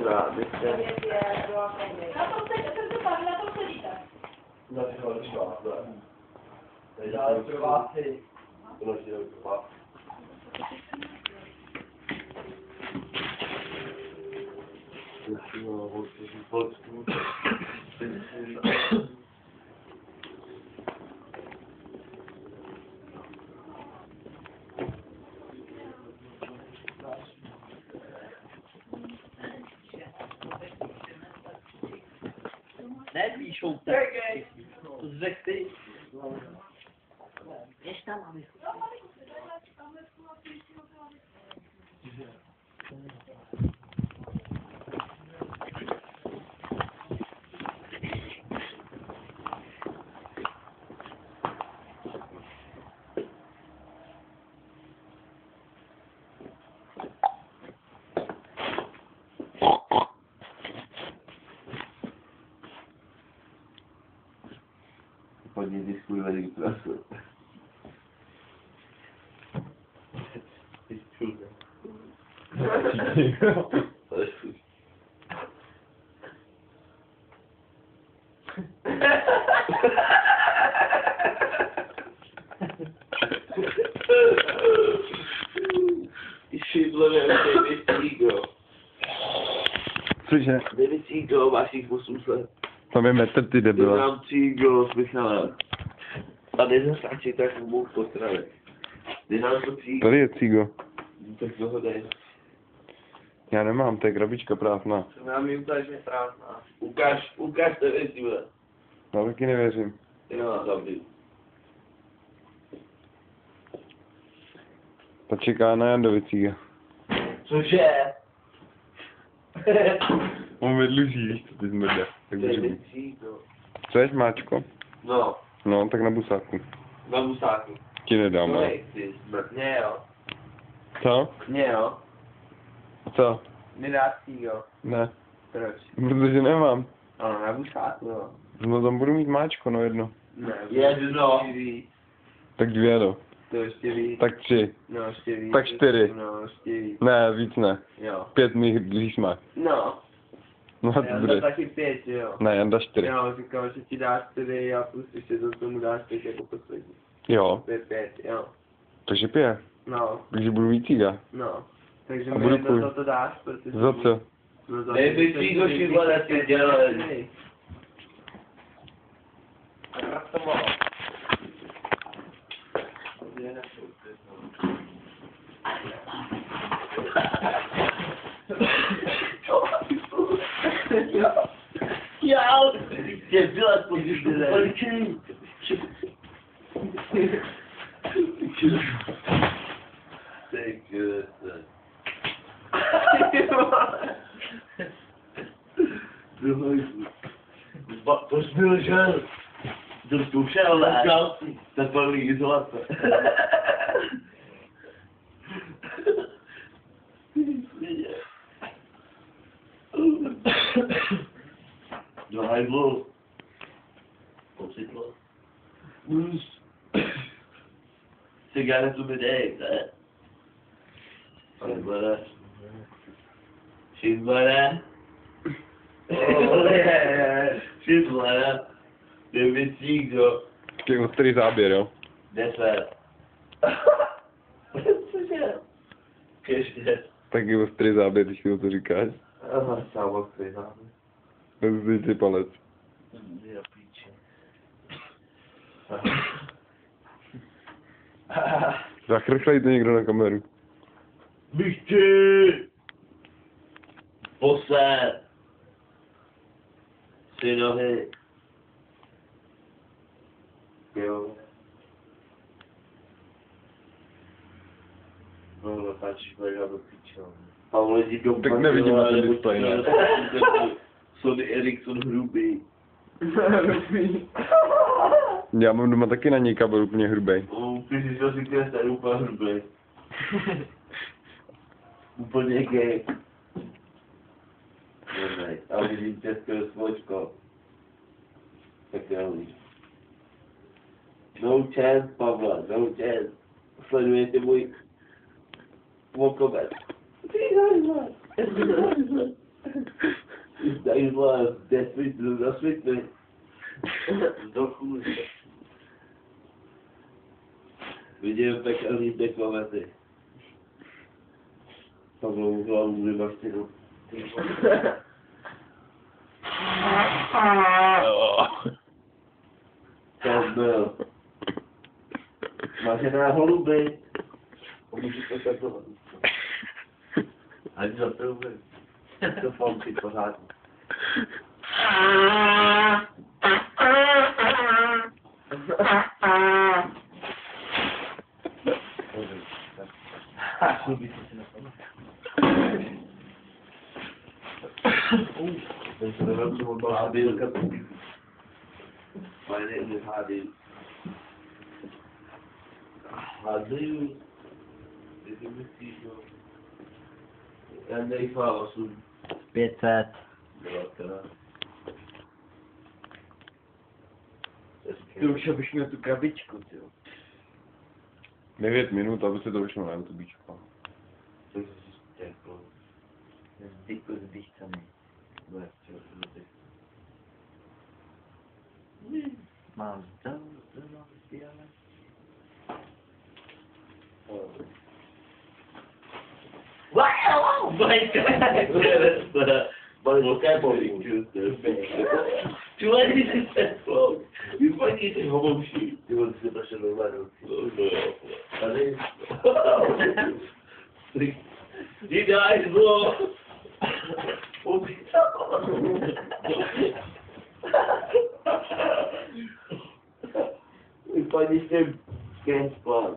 dobrá, my se... Na tom sedíte. Na ty hlavní šváhle. Tady dále pro vás ty. To noží do pro vás. Nepíšou tak. Řek ty. Běž tam, aby... Hodně diskuji veliký prasu. Ty čulka. To je šuš. Ty šidlo nevím, Cigo. Cože? David Cigo, vašich 800. Tam je metr, ty debila. Mám Cigo s Michalem. A nezasáčej tak v mou potravě. Kdy nám to Cigo? Tady je Cigo. Tak toho dej. Já nemám, to je krabička prázdná. Já mi ukáž, je prázdná. Ukáž to věci, bude. Já taky nevěřím. Jo, dobrý. Ta čeká na Jandovi Ciga. Cože? On vedluží, víš co ty zmrde. Tak může David být. Cigo. Chceš, máčko? No, No, tak na busáku. na busáku. Ti nedám, No ale. nechci, smrtně jo. Co? Mně jo. Co? Mi dáš Cigo. Ne, Proč? protože nemám. Ano, na busáku jo. No tam budu mít máčko, no jedno. Ne, jedno. Tak 2, no. To ještě víc. Tak 3. No, ještě víc. Tak 4. No, ještě víc. Ne, víc ne. Jo. 5 mi když má. No. No a to Já bude. taky 5, jo. Ne, Janda 4. Jo, říkám, že ti dáš 4 a plus ještě to tomu dáš 5 jako poslední. Jo, 5, jo. takže 5. No, Takže budu mít Ciga. no. Takže A mi budu jedno kvůli- za to dáš, protože... Za co? No, za Nejbyť to, Cigo že šidlo ty nesmí pět dělat. dělej. Já, tě byla když to poličej. Ty květe. To jsi byl žel. To jsi ušel, ne? Zapalný izolace. Do hajblu. Ocitlo. Cigaretu mi dej, ne? Šidbere. Šidbere. Šidbere. David Cigo. Taky ostrý záběr, jo? 10. Cože? Ještě. Taky ostrý záběr, když si to říkáš. Aha, sámo, který záme. Rozdej si palec. Já píče. Zachrchlej to někdo na kameru. Bychči! Posled! Synohy. Jo. No, natáčíš mega do píčo. Pavle, jdi do Tak nevidím na ten displej, ne? Sony Ericsson hrubý. Já mám doma taky na něj kabel úplně hrubej. Ty jsi to si který tady úplně hrubý. Úplně gay. Dobrý, a vidím českého svočko. Tak jo, víš. No chance, Pavla, no chance. Sledujete můj vokomet. Ty hajzle. Tady byla zasvětli. Do chůze. Vidím pekelný dekovety. Takovou hlavu vymaštěnou. To byl. Vážená holuby. Můžeš to takovat. Ani za to vůbec. To fonky pořádně. Ten se nevím, co on byl hábilka. Pane, nehábil. Hádajú. Ty si myslíš, no. Já nejfá 8. 500. 19. Ty už abych měl tu krabičku, ty jo. 9 minut, aby se to vyšlo na YouTubečku. To je jako... Zdyku zbychcený. Mám zdavu, ale... Wow! But vocabulary just tu ani si to. Vypadí ty homouši. Ty on si prošel normálně. Tady. You guys bro. Vypadí s tím Gaspar.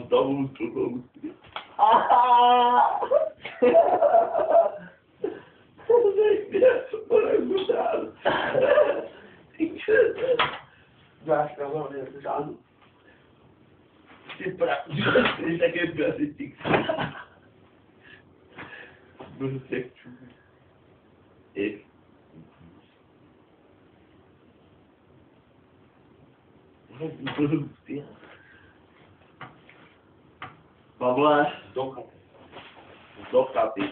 Double to Dáš tam hlavně žádnou. Ty také brasitik. Budu se čulit. Budu spět. Pavle, do chaty.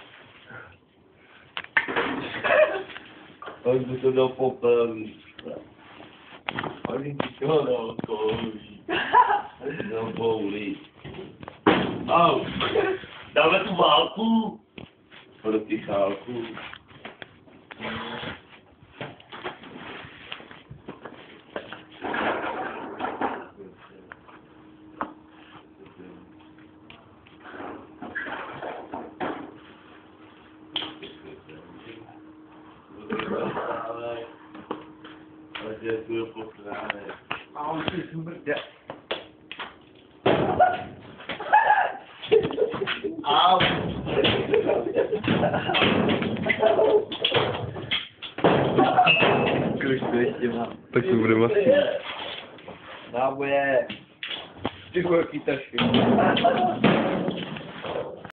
Oni by to dal popelný. Oni by to dal kouří. No boulí. Au, dáme tu válku. Proti chálku. Ale to je posláné. A on si zmrdě. Au! Kruž to ještě mám. Tak to bude masný. Náboje. Ty jaký tašky.